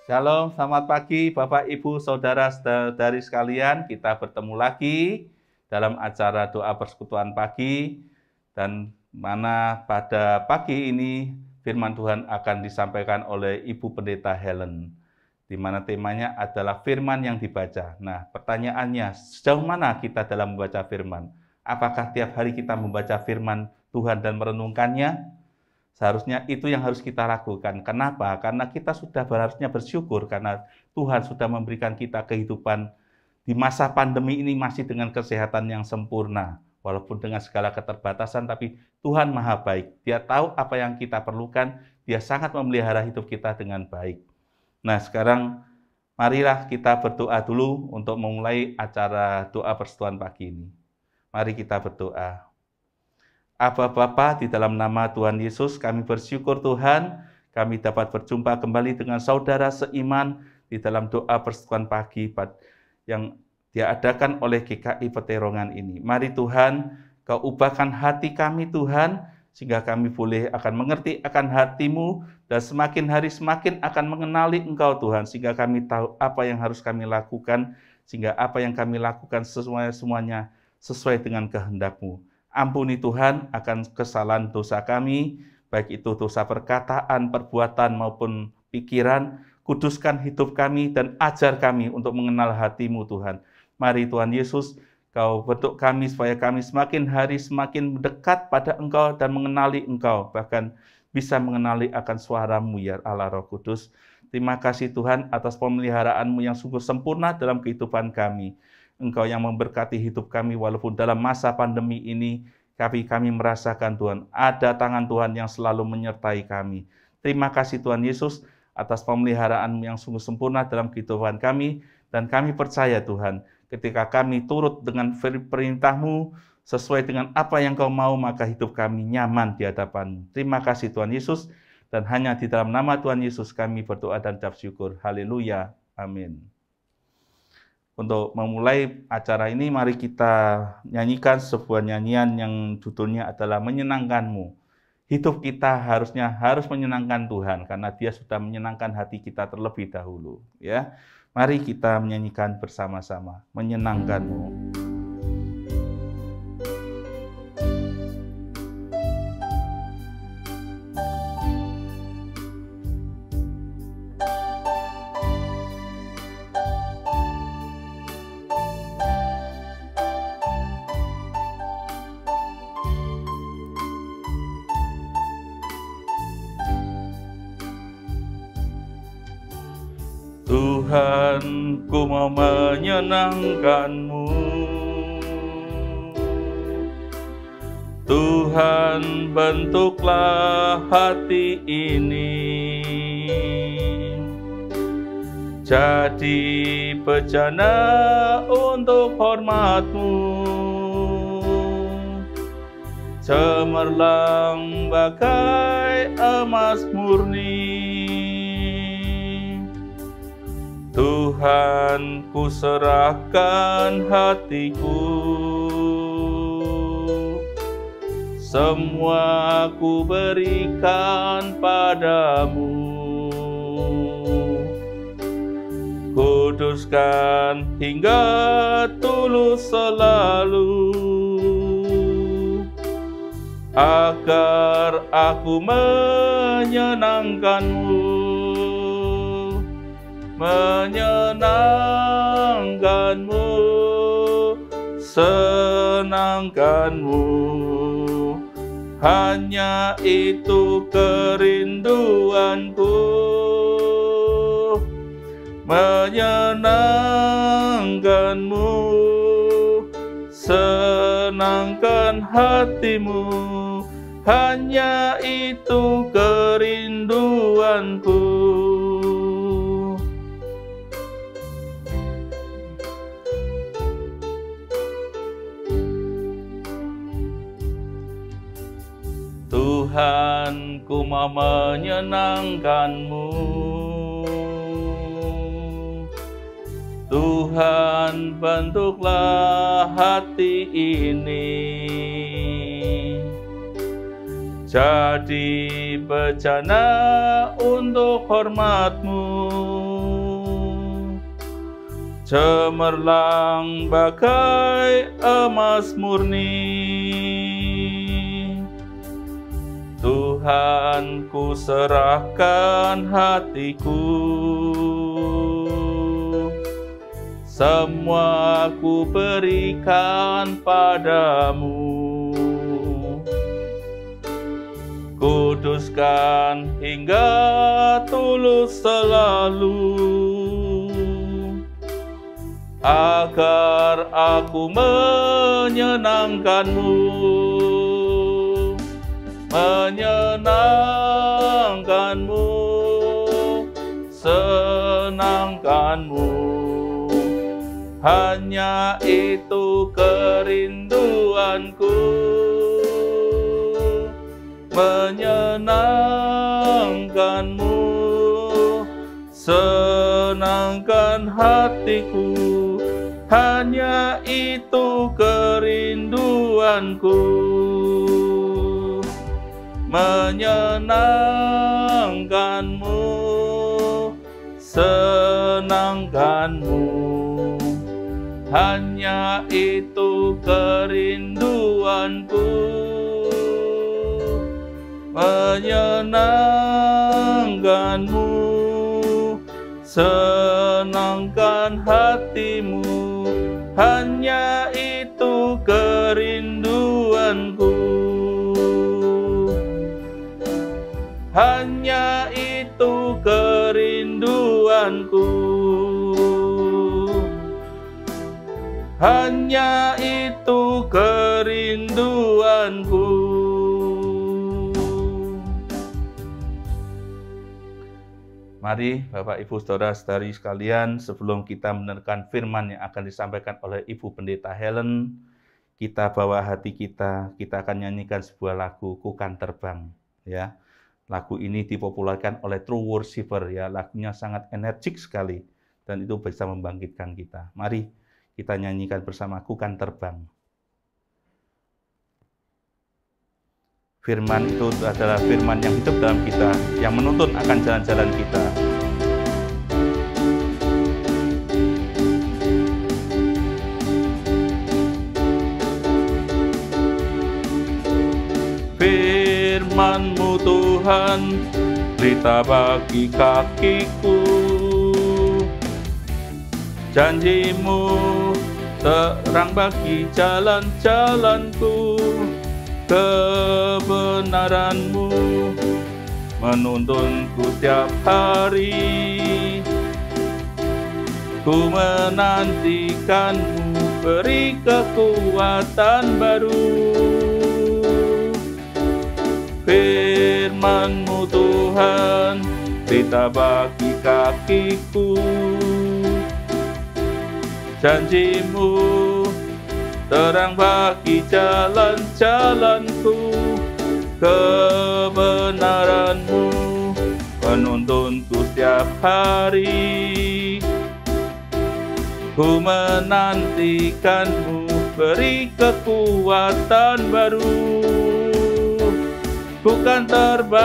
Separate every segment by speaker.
Speaker 1: Shalom, selamat pagi Bapak, Ibu, Saudara-saudari sekalian. Kita bertemu lagi dalam acara doa persekutuan pagi. Dan mana pada pagi ini firman Tuhan akan disampaikan oleh Ibu Pendeta Helen. Di mana temanya adalah firman yang dibaca. Nah, pertanyaannya, sejauh mana kita dalam membaca firman? Apakah tiap hari kita membaca firman Tuhan dan merenungkannya? Seharusnya itu yang harus kita lakukan. Kenapa? Karena kita sudah harusnya bersyukur karena Tuhan sudah memberikan kita kehidupan di masa pandemi ini masih dengan kesehatan yang sempurna. Walaupun dengan segala keterbatasan, tapi Tuhan Maha Baik. Dia tahu apa yang kita perlukan, Dia sangat memelihara hidup kita dengan baik. Nah, sekarang marilah kita berdoa dulu untuk memulai acara doa persekutuan pagi ini. Mari kita berdoa. Aba Bapa, di dalam nama Tuhan Yesus, kami bersyukur Tuhan, kami dapat berjumpa kembali dengan saudara seiman di dalam doa persekutuan pagi yang diadakan oleh GKI Peterongan ini. Mari Tuhan, Kau ubahkan hati kami Tuhan, sehingga kami boleh akan mengerti akan hati-Mu, dan semakin hari semakin akan mengenali Engkau Tuhan, sehingga kami tahu apa yang harus kami lakukan, sehingga apa yang kami lakukan semuanya sesuai dengan kehendak-Mu. Ampuni Tuhan akan kesalahan dosa kami, baik itu dosa perkataan, perbuatan maupun pikiran. Kuduskan hidup kami dan ajar kami untuk mengenal hati-Mu Tuhan. Mari Tuhan Yesus, Kau bentuk kami supaya kami semakin hari semakin dekat pada Engkau dan mengenali Engkau, bahkan bisa mengenali akan suara-Mu ya Allah Roh Kudus. Terima kasih Tuhan atas pemeliharaan-Mu yang sungguh sempurna dalam kehidupan kami. Engkau yang memberkati hidup kami walaupun dalam masa pandemi ini kami merasakan Tuhan, ada tangan Tuhan yang selalu menyertai kami. Terima kasih Tuhan Yesus atas pemeliharaan yang sungguh sempurna dalam kehidupan kami, dan kami percaya Tuhan, ketika kami turut dengan perintah-Mu, sesuai dengan apa yang Kau mau, maka hidup kami nyaman di hadapan-Mu. Terima kasih Tuhan Yesus, dan hanya di dalam nama Tuhan Yesus kami berdoa dan ucap syukur. Haleluya. Amin. Untuk memulai acara ini, mari kita nyanyikan sebuah nyanyian yang judulnya adalah Menyenangkan-Mu. Hidup kita harus menyenangkan Tuhan, karena Dia sudah menyenangkan hati kita terlebih dahulu. Ya, mari kita menyanyikan bersama-sama, Menyenangkan-Mu. Tuhan, ku mau menyenangkan-Mu. Tuhan, bentuklah hati ini jadi bejana untuk hormat-Mu, cemerlang bagai emas murni. Tuhan, ku serahkan hatiku, semua ku berikan padamu. Kuduskan hingga tulus selalu, agar aku menyenangkan-Mu. Menyenangkan-Mu, senangkan-Mu, hanya itu kerinduanku. Menyenangkan-Mu, senangkan hati-Mu, hanya itu kerinduanku. Tuhan, ku mau menyenangkan-Mu. Tuhan, bentuklah hati ini jadi bejana untuk hormat-Mu, cemerlang bagai emas murni. Tuhan, ku serahkan hatiku, semua ku berikan padamu. Kuduskan hingga tulus selalu, agar aku menyenangkanmu, menyenangkanmu, senangkanmu. Hanya itu kerinduanku, menyenangkanmu, senangkan hatiku. Hanya itu kerinduanku, menyenangkanmu, senangkanmu. Hanya itu kerinduanku, menyenangkanmu, senangkan hatimu. Hanya itu kerinduanku, hanya itu kerinduanku, hanya itu kerinduanku. Mari Bapak Ibu Saudara-saudari sekalian, sebelum kita mendengarkan firman yang akan disampaikan oleh Ibu Pendeta Helen, kita bawa hati kita akan nyanyikan sebuah lagu "Ku Kan Terbang", ya. Lagu ini dipopulerkan oleh True Worshipper, ya. Lagunya sangat energik sekali dan itu bisa membangkitkan kita. Mari kita nyanyikan bersama "Ku Kan Terbang". Firman itu adalah firman yang hidup dalam kita, yang menuntun akan jalan-jalan kita. Firman-Mu Tuhan, pelita bagi kakiku. Janji-Mu terang bagi jalan-jalanku. Kebenaran-Mu menuntunku setiap hari. Ku menantikan-Mu, beri kekuatan baru. Firman-Mu Tuhan, pelita bagi kakiku. Janji-Mu terang bagi jalan-jalanku. Kebenaran-Mu menuntunku setiap hari. Ku menantikan-Mu, beri kekuatan baru. Ku kan terbang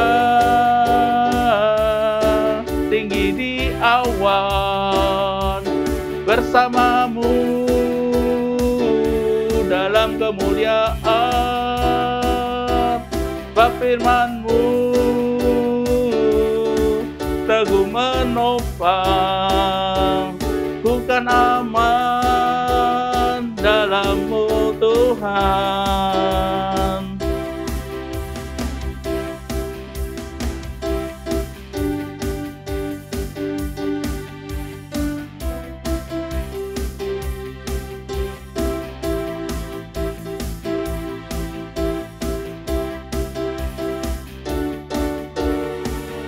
Speaker 1: tinggi di awan bersama-Mu dalam kemuliaan. Bab firman-Mu teguh menopang. Ku kan aman dalam-Mu Tuhan.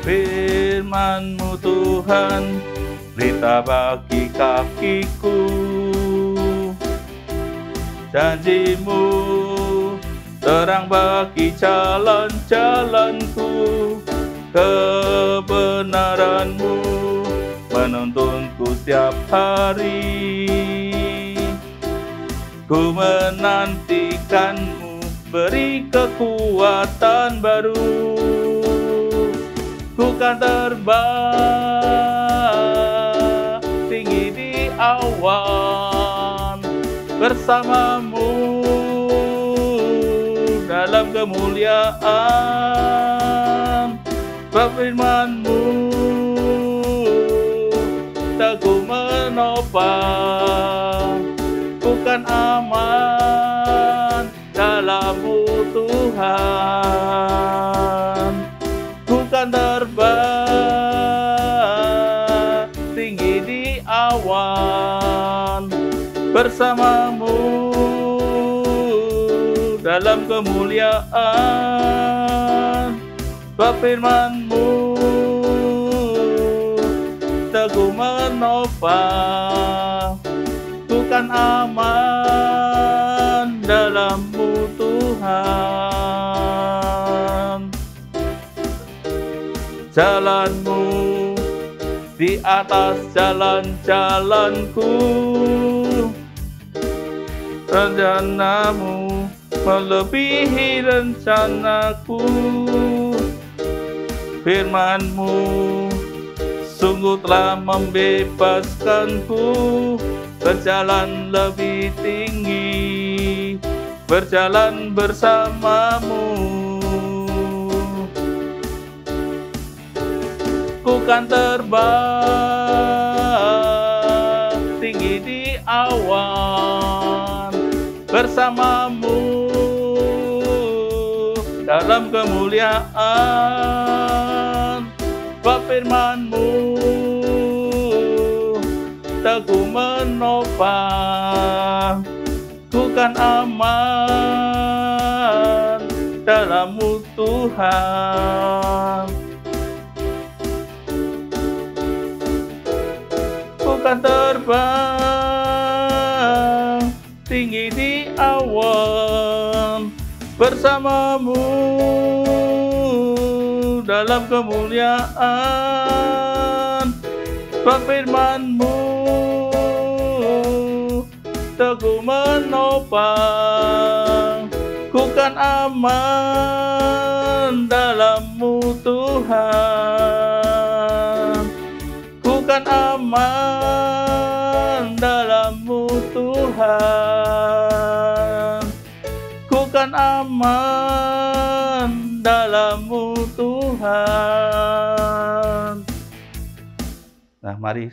Speaker 1: Firman-Mu Tuhan, pelita bagi kakiku. Janji-Mu terang bagi jalan-jalanku. Kebenaran-Mu menuntunku setiap hari. Ku menantikan-Mu, beri kekuatan baru. Ku kan terbang tinggi di awan bersamamu dalam kemuliaan. Firman-Mu teguh menopang, bukan aman dalam-Mu Tuhan, bukan terbang tinggi di awan, bersama-Mu dalam kemuliaan. Firman-Mu teguh menopang, bukan aman dalam-Mu Tuhan. Jalan-Mu di atas jalan-jalanku, rencana-Mu melebihi rencanaku. Firman-Mu sungguh telah membebaskanku, berjalan lebih tinggi, berjalan bersama-Mu. Bukan terbang tinggi di awan, bersama-Mu dalam kemuliaan. Firman-Mu teguh menopang, bukan aman dalam-Mu Tuhan. Bukan terbang tinggi di awan, bersama-Mu dalam kemuliaan. Firman-Mu teguh menopang, bukan aman dalam-Mu Tuhan, bukan aman dalam-Mu Tuhan, bukan aman dalam-Mu Tuhan. Nah, mari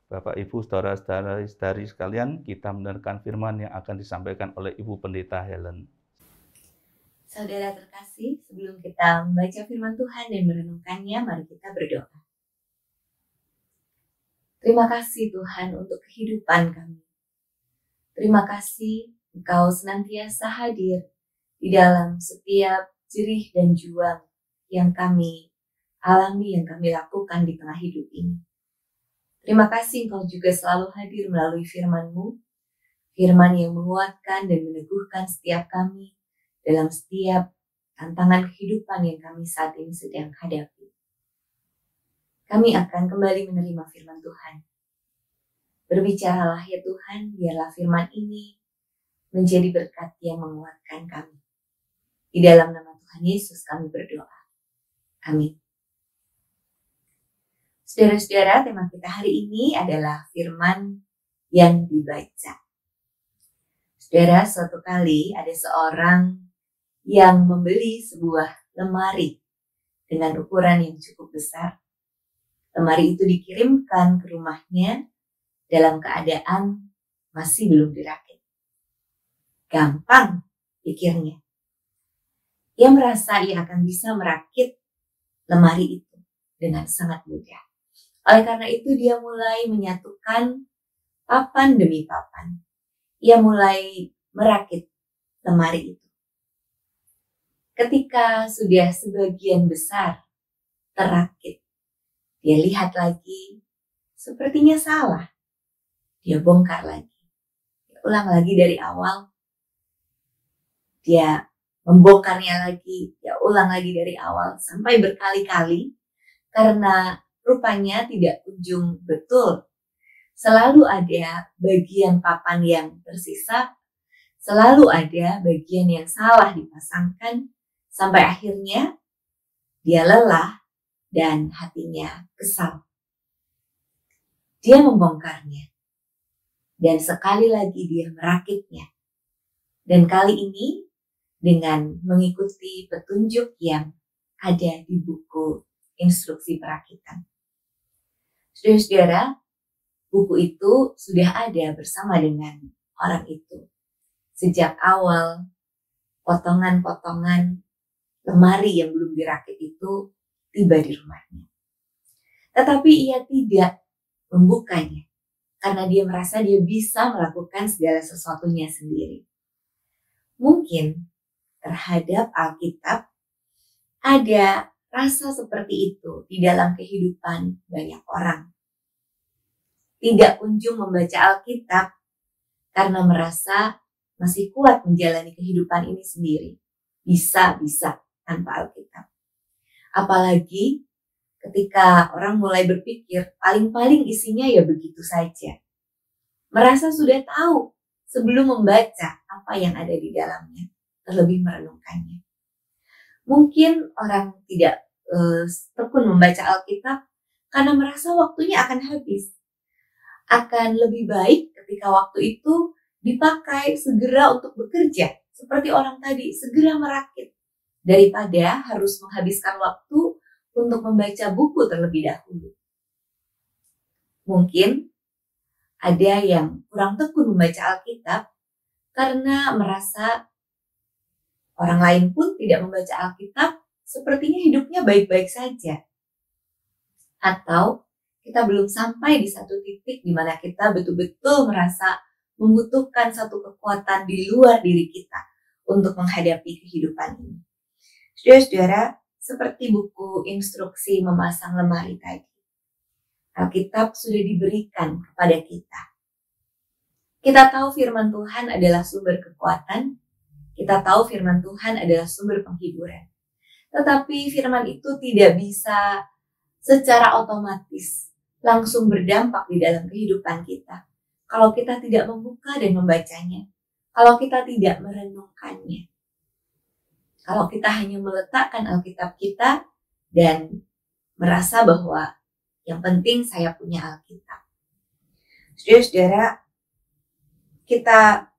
Speaker 1: Bapak, Ibu, saudara-saudari sekalian, kita mendengarkan firman yang akan disampaikan oleh Ibu Pendeta Helen.
Speaker 2: Saudara terkasih, sebelum kita membaca firman Tuhan dan merenungkannya, mari kita berdoa. Terima kasih Tuhan untuk kehidupan kami. Terima kasih Engkau senantiasa hadir di dalam setiap jerih dan juang yang kami alami, yang kami lakukan di tengah hidup ini. Terima kasih Engkau juga selalu hadir melalui firman-Mu, firman yang menguatkan dan meneguhkan setiap kami dalam setiap tantangan kehidupan yang kami saat ini sedang hadapi. Kami akan kembali menerima firman Tuhan. Berbicaralah ya Tuhan, biarlah firman ini menjadi berkat yang menguatkan kami. Di dalam nama Tuhan Yesus kami berdoa. Amin. Saudara-saudara, tema kita hari ini adalah firman yang dibaca. Saudara, suatu kali ada seorang yang membeli sebuah lemari dengan ukuran yang cukup besar. Lemari itu dikirimkan ke rumahnya dalam keadaan masih belum dirakit. Gampang, pikirnya. Ia merasa ia akan bisa merakit lemari itu dengan sangat mudah. Oleh karena itu dia mulai menyatukan papan demi papan. Ia mulai merakit lemari itu. Ketika sudah sebagian besar terakit, dia lihat lagi, sepertinya salah. Dia bongkar lagi. Dia ulang lagi dari awal. Dia membongkarnya lagi. Dia ulang lagi dari awal. Sampai berkali-kali. Karena rupanya tidak kunjung betul. Selalu ada bagian papan yang tersisa. Selalu ada bagian yang salah dipasangkan. Sampai akhirnya dia lelah dan hatinya kesal. Dia membongkarnya. Dan sekali lagi dia merakitnya. Dan kali ini dengan mengikuti petunjuk yang ada di buku instruksi perakitan. Saudara-saudara, buku itu sudah ada bersama dengan orang itu. Sejak awal, potongan-potongan lemari yang belum dirakit itu tiba di rumahnya. Tetapi ia tidak membukanya, karena dia merasa dia bisa melakukan segala sesuatunya sendiri. Mungkin terhadap Alkitab ada rasa seperti itu di dalam kehidupan banyak orang. Tidak kunjung membaca Alkitab karena merasa masih kuat menjalani kehidupan ini sendiri. Bisa tanpa Alkitab. Apalagi ketika orang mulai berpikir paling-paling isinya ya begitu saja. Merasa sudah tahu sebelum membaca apa yang ada di dalamnya, terlebih merenungkannya. Mungkin orang tidak tekun membaca Alkitab karena merasa waktunya akan habis. Akan lebih baik ketika waktu itu dipakai segera untuk bekerja, seperti orang tadi, segera merakit, daripada harus menghabiskan waktu untuk membaca buku terlebih dahulu. Mungkin ada yang kurang tekun membaca Alkitab karena merasa orang lain pun tidak membaca Alkitab, sepertinya hidupnya baik-baik saja. Atau kita belum sampai di satu titik di mana kita betul-betul merasa membutuhkan satu kekuatan di luar diri kita untuk menghadapi kehidupan ini. Saudara-saudara, seperti buku instruksi memasang lemari tadi, Alkitab sudah diberikan kepada kita. Kita tahu firman Tuhan adalah sumber kekuatan, kita tahu firman Tuhan adalah sumber penghiburan. Tetapi firman itu tidak bisa secara otomatis langsung berdampak di dalam kehidupan kita kalau kita tidak membuka dan membacanya, kalau kita tidak merenungkannya, kalau kita hanya meletakkan Alkitab kita dan merasa bahwa yang penting saya punya Alkitab. Saudara-saudara, kita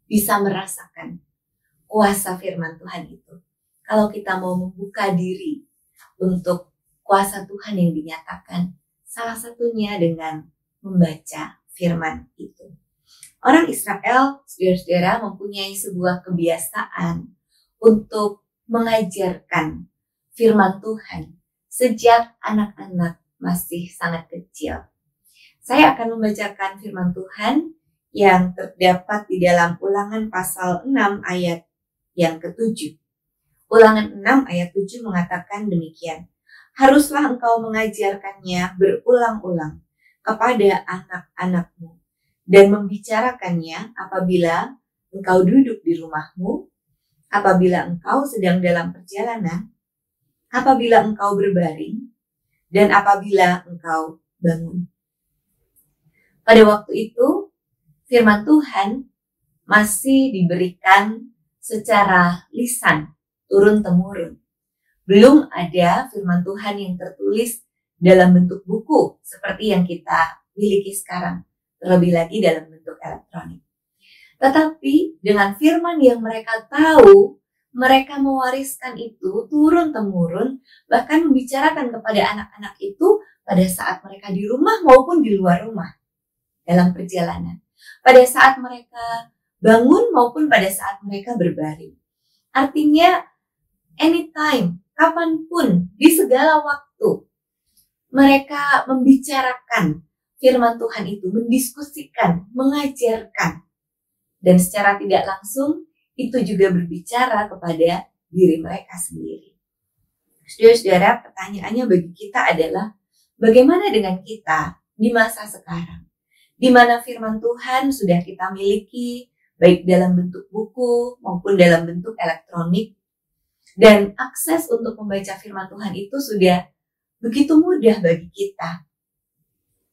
Speaker 2: bisa merasakan kuasa firman Tuhan itu kalau kita mau membuka diri untuk kuasa Tuhan yang dinyatakan, salah satunya dengan membaca firman itu. Orang Israel, saudara-saudara, mempunyai sebuah kebiasaan untuk mengajarkan firman Tuhan sejak anak-anak masih sangat kecil. Saya akan membacakan firman Tuhan yang terdapat di dalam Ulangan pasal 6 ayat yang ke-7. Ulangan 6 ayat 7 mengatakan demikian. Haruslah engkau mengajarkannya berulang-ulang kepada anak-anakmu dan membicarakannya apabila engkau duduk di rumahmu, apabila engkau sedang dalam perjalanan, apabila engkau berbaring, dan apabila engkau bangun. Pada waktu itu, firman Tuhan masih diberikan secara lisan, turun-temurun. Belum ada firman Tuhan yang tertulis dalam bentuk buku seperti yang kita miliki sekarang, terlebih lagi dalam bentuk elektronik. Tetapi dengan firman yang mereka tahu, mereka mewariskan itu turun-temurun, bahkan membicarakan kepada anak-anak itu pada saat mereka di rumah maupun di luar rumah, dalam perjalanan. Pada saat mereka bangun maupun pada saat mereka berbaring. Artinya, anytime, kapanpun, di segala waktu, mereka membicarakan firman Tuhan itu, mendiskusikan, mengajarkan. Dan secara tidak langsung, itu juga berbicara kepada diri mereka sendiri. Saudara-saudara, pertanyaannya bagi kita adalah, bagaimana dengan kita di masa sekarang? Di mana firman Tuhan sudah kita miliki, baik dalam bentuk buku maupun dalam bentuk elektronik. Dan akses untuk membaca firman Tuhan itu sudah begitu mudah bagi kita.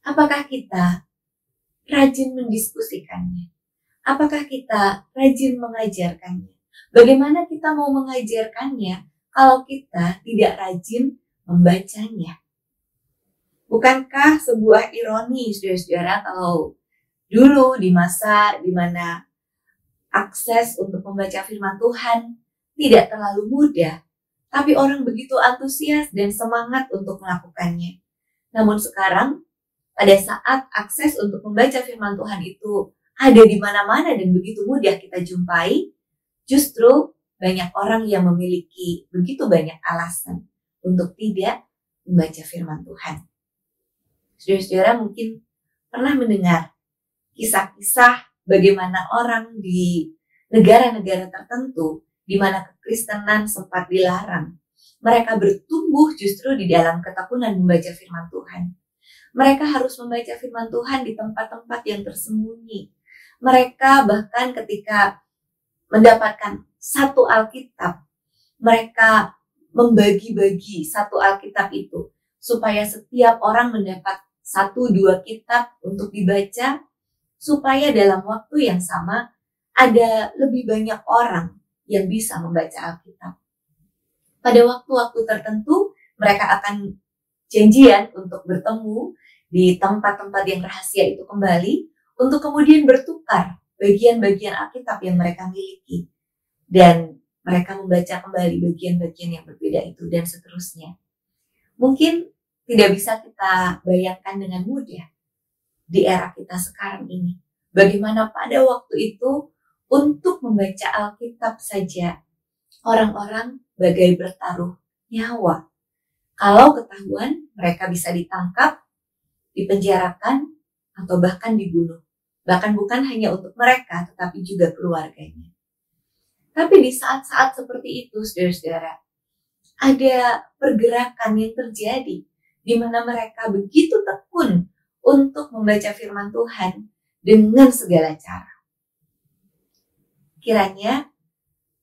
Speaker 2: Apakah kita rajin mendiskusikannya? Apakah kita rajin mengajarkannya? Bagaimana kita mau mengajarkannya kalau kita tidak rajin membacanya? Bukankah sebuah ironi, saudara-saudara, kalau Dulu di masa di mana akses untuk membaca firman Tuhan tidak terlalu mudah, tapi orang begitu antusias dan semangat untuk melakukannya. Namun sekarang, pada saat akses untuk membaca firman Tuhan itu ada di mana-mana dan begitu mudah kita jumpai, justru banyak orang yang memiliki begitu banyak alasan untuk tidak membaca firman Tuhan. Saudara-saudara mungkin pernah mendengar kisah-kisah bagaimana orang di negara-negara tertentu di mana kekristenan sempat dilarang. Mereka bertumbuh justru di dalam ketekunan membaca firman Tuhan. Mereka harus membaca firman Tuhan di tempat-tempat yang tersembunyi. Mereka bahkan ketika mendapatkan satu Alkitab, mereka membagi-bagi satu Alkitab itu supaya setiap orang mendapat 1-2 kitab untuk dibaca, supaya dalam waktu yang sama ada lebih banyak orang yang bisa membaca Alkitab. Pada waktu-waktu tertentu mereka akan janjian untuk bertemu di tempat-tempat yang rahasia itu kembali untuk kemudian bertukar bagian-bagian Alkitab yang mereka miliki. Dan mereka membaca kembali bagian-bagian yang berbeda itu dan seterusnya. Mungkin tidak bisa kita bayangkan dengan mudah di era kita sekarang ini. Bagaimana pada waktu itu untuk membaca Alkitab saja orang-orang bagai bertaruh nyawa. Kalau ketahuan mereka bisa ditangkap, dipenjarakan, atau bahkan dibunuh. Bahkan bukan hanya untuk mereka, tetapi juga keluarganya. Tapi di saat-saat seperti itu, saudara-saudara, ada pergerakan yang terjadi di mana mereka begitu tekun untuk membaca firman Tuhan dengan segala cara. Kiranya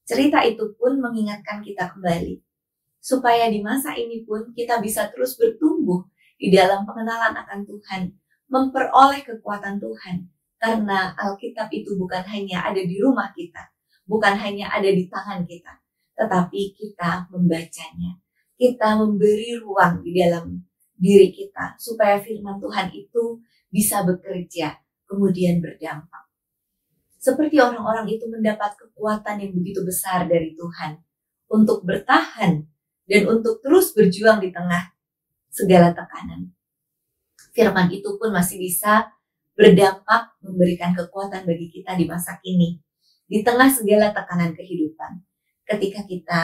Speaker 2: cerita itu pun mengingatkan kita kembali, supaya di masa ini pun kita bisa terus bertumbuh di dalam pengenalan akan Tuhan, memperoleh kekuatan Tuhan, karena Alkitab itu bukan hanya ada di rumah kita, bukan hanya ada di tangan kita, tetapi kita membacanya. Kita memberi ruang di dalam diri kita supaya firman Tuhan itu bisa bekerja, kemudian berdampak. Seperti orang-orang itu mendapat kekuatan yang begitu besar dari Tuhan untuk bertahan dan untuk terus berjuang di tengah segala tekanan. Firman itu pun masih bisa berdampak, memberikan kekuatan bagi kita di masa kini, di tengah segala tekanan kehidupan, ketika kita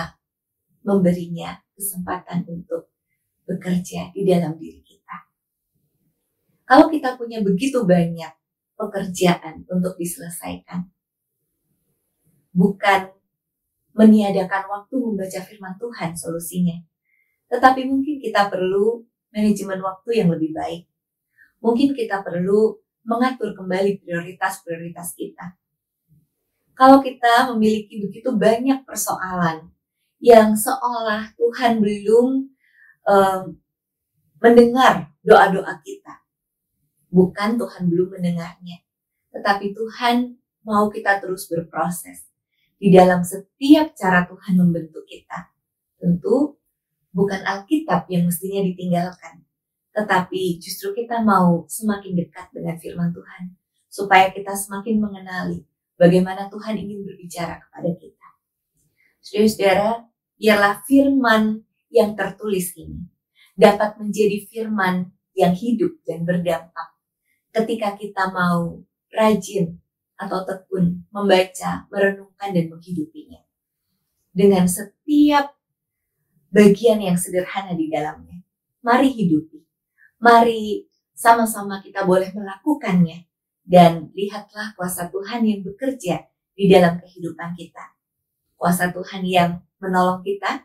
Speaker 2: memberinya kesempatan untuk bekerja di dalam diri kita. Kalau kita punya begitu banyak pekerjaan untuk diselesaikan, bukan meniadakan waktu membaca firman Tuhan solusinya, tetapi mungkin kita perlu manajemen waktu yang lebih baik. Mungkin kita perlu mengatur kembali prioritas-prioritas kita. Kalau kita memiliki begitu banyak persoalan yang seolah Tuhan belum mendengar doa-doa kita. Bukan Tuhan belum mendengarnya, tetapi Tuhan mau kita terus berproses di dalam setiap cara Tuhan membentuk kita. Tentu bukan Alkitab yang mestinya ditinggalkan, tetapi justru kita mau semakin dekat dengan firman Tuhan, supaya kita semakin mengenali bagaimana Tuhan ingin berbicara kepada kita. Saudara-saudara, biarlah firman yang tertulis ini dapat menjadi firman yang hidup dan berdampak ketika kita mau rajin atau tekun membaca, merenungkan, dan menghidupinya. Dengan setiap bagian yang sederhana di dalamnya. Mari hidupi. Mari sama-sama kita boleh melakukannya. Dan lihatlah kuasa Tuhan yang bekerja di dalam kehidupan kita. Kuasa Tuhan yang menolong kita,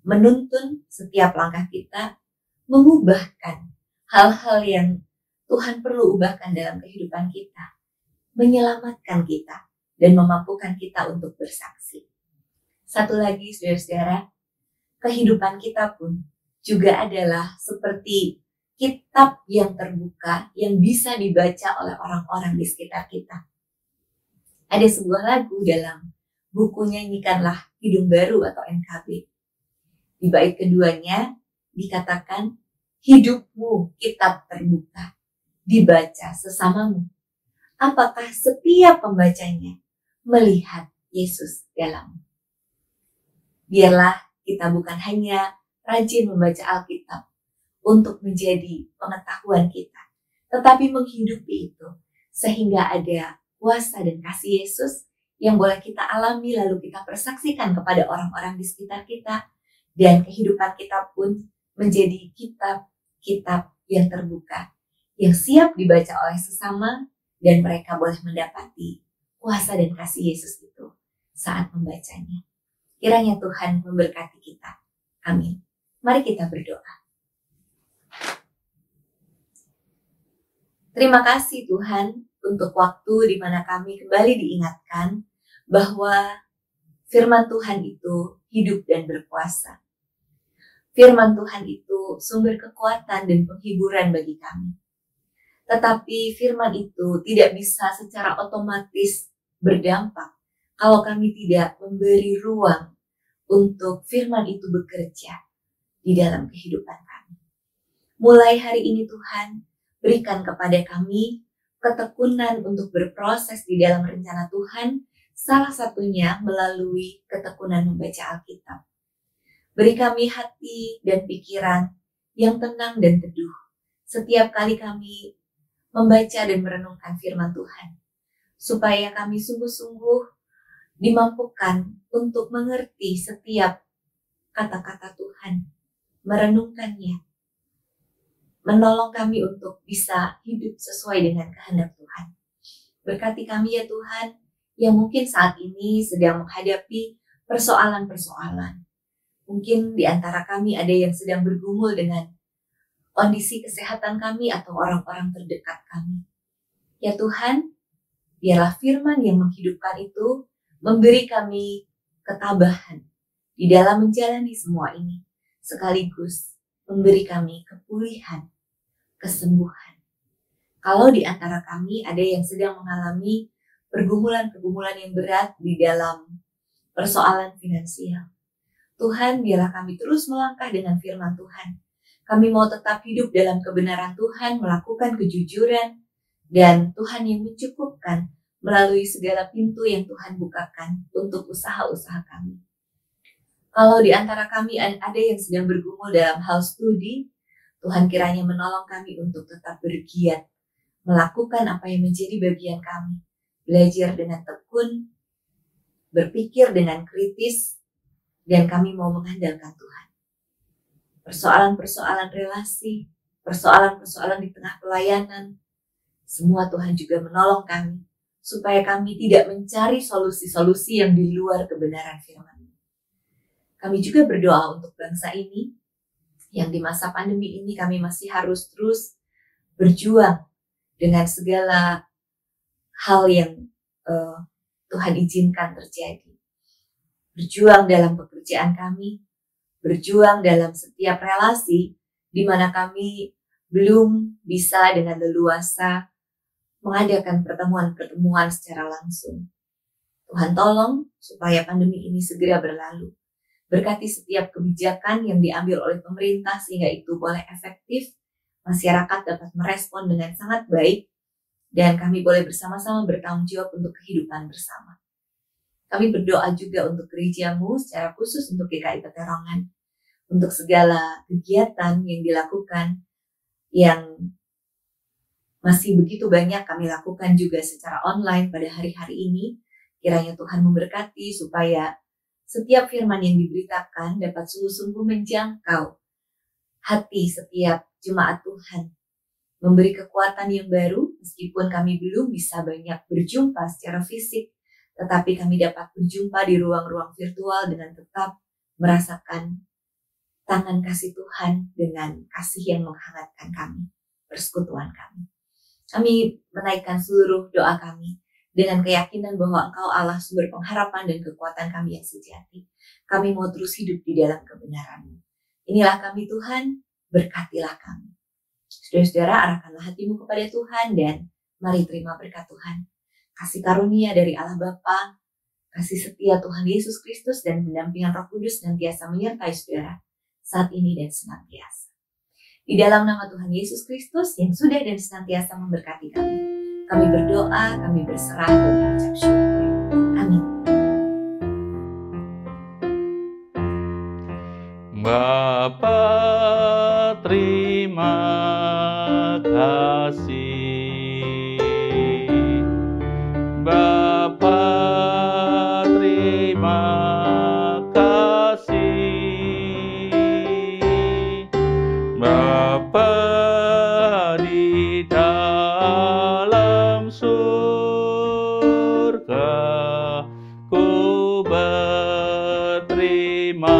Speaker 2: menuntun setiap langkah kita, mengubahkan hal-hal yang Tuhan perlu ubahkan dalam kehidupan kita, menyelamatkan kita, dan memampukan kita untuk bersaksi. Satu lagi, saudara-saudara, kehidupan kita pun juga adalah seperti kitab yang terbuka yang bisa dibaca oleh orang-orang di sekitar kita. Ada sebuah lagu dalam buku Nyanyikanlah Hidung Baru atau NKB. Di bait keduanya dikatakan, hidupmu kitab terbuka, dibaca sesamamu. Apakah setiap pembacanya melihat Yesus dalam? Biarlah kita bukan hanya rajin membaca Alkitab untuk menjadi pengetahuan kita, tetapi menghidupi itu sehingga ada kuasa dan kasih Yesus yang boleh kita alami lalu kita persaksikan kepada orang-orang di sekitar kita, dan kehidupan kita pun menjadi kitab-kitab yang terbuka, yang siap dibaca oleh sesama, dan mereka boleh mendapati kuasa dan kasih Yesus itu saat membacanya. Kiranya Tuhan memberkati kita. Amin. Mari kita berdoa. Terima kasih Tuhan untuk waktu di mana kami kembali diingatkan bahwa firman Tuhan itu hidup dan berkuasa. Firman Tuhan itu sumber kekuatan dan penghiburan bagi kami. Tetapi firman itu tidak bisa secara otomatis berdampak kalau kami tidak memberi ruang untuk firman itu bekerja di dalam kehidupan kami. Mulai hari ini Tuhan, berikan kepada kami ketekunan untuk berproses di dalam rencana Tuhan, salah satunya melalui ketekunan membaca Alkitab. Beri kami hati dan pikiran yang tenang dan teduh setiap kali kami membaca dan merenungkan firman Tuhan, supaya kami sungguh-sungguh dimampukan untuk mengerti setiap kata-kata Tuhan, merenungkannya, menolong kami untuk bisa hidup sesuai dengan kehendak Tuhan. Berkati kami ya Tuhan, yang mungkin saat ini sedang menghadapi persoalan-persoalan. Mungkin di antara kami ada yang sedang bergumul dengan kondisi kesehatan kami atau orang-orang terdekat kami. Ya Tuhan, biarlah firman yang menghidupkan itu memberi kami ketabahan di dalam menjalani semua ini, sekaligus memberi kami kepulihan, kesembuhan. Kalau di antara kami ada yang sedang mengalami pergumulan-pergumulan yang berat di dalam persoalan finansial, Tuhan, biarlah kami terus melangkah dengan firman Tuhan. Kami mau tetap hidup dalam kebenaran Tuhan, melakukan kejujuran, dan Tuhan yang mencukupkan melalui segala pintu yang Tuhan bukakan untuk usaha-usaha kami. Kalau di antara kami ada yang sedang bergumul dalam hal studi, Tuhan kiranya menolong kami untuk tetap bergiat, melakukan apa yang menjadi bagian kami, belajar dengan tekun, berpikir dengan kritis, dan kami mau mengandalkan Tuhan. Persoalan-persoalan relasi, persoalan-persoalan di tengah pelayanan, semua Tuhan juga menolong kami, supaya kami tidak mencari solusi-solusi yang di luar kebenaran firman. Kami juga berdoa untuk bangsa ini, yang di masa pandemi ini kami masih harus terus berjuang dengan segala hal yang Tuhan izinkan terjadi. Berjuang dalam pekerjaan kami, berjuang dalam setiap relasi di mana kami belum bisa dengan leluasa mengadakan pertemuan-pertemuan secara langsung. Tuhan tolong supaya pandemi ini segera berlalu. Berkati setiap kebijakan yang diambil oleh pemerintah sehingga itu boleh efektif, masyarakat dapat merespon dengan sangat baik, dan kami boleh bersama-sama bertanggung jawab untuk kehidupan bersama. Kami berdoa juga untuk gerejamu secara khusus untuk GKI Peterongan, untuk segala kegiatan yang dilakukan, yang masih begitu banyak kami lakukan juga secara online pada hari-hari ini. Kiranya Tuhan memberkati supaya setiap firman yang diberitakan dapat sungguh-sungguh menjangkau hati setiap jemaat Tuhan, memberi kekuatan yang baru meskipun kami belum bisa banyak berjumpa secara fisik, tetapi kami dapat berjumpa di ruang-ruang virtual dengan tetap merasakan tangan kasih Tuhan dengan kasih yang menghangatkan kami, persekutuan kami. Kami menaikkan seluruh doa kami dengan keyakinan bahwa Engkau Allah sumber pengharapan dan kekuatan kami yang sejati. Kami mau terus hidup di dalam kebenaran-Mu. Inilah kami Tuhan, berkatilah kami. Saudara-saudara, arahkanlah hatimu kepada Tuhan dan mari terima berkat Tuhan. Kasih karunia dari Allah Bapa, kasih setia Tuhan Yesus Kristus dan pendampingan Roh Kudus senantiasa menyertai saudara saat ini dan senantiasa. Di dalam nama Tuhan Yesus Kristus yang sudah dan senantiasa memberkati kami, Kami berdoa, kami berserah dan mengucap syukur. Amin.
Speaker 1: Bapa, terima kasih. Bapa, terima kasih. Bapa di dalam surga, ku berterima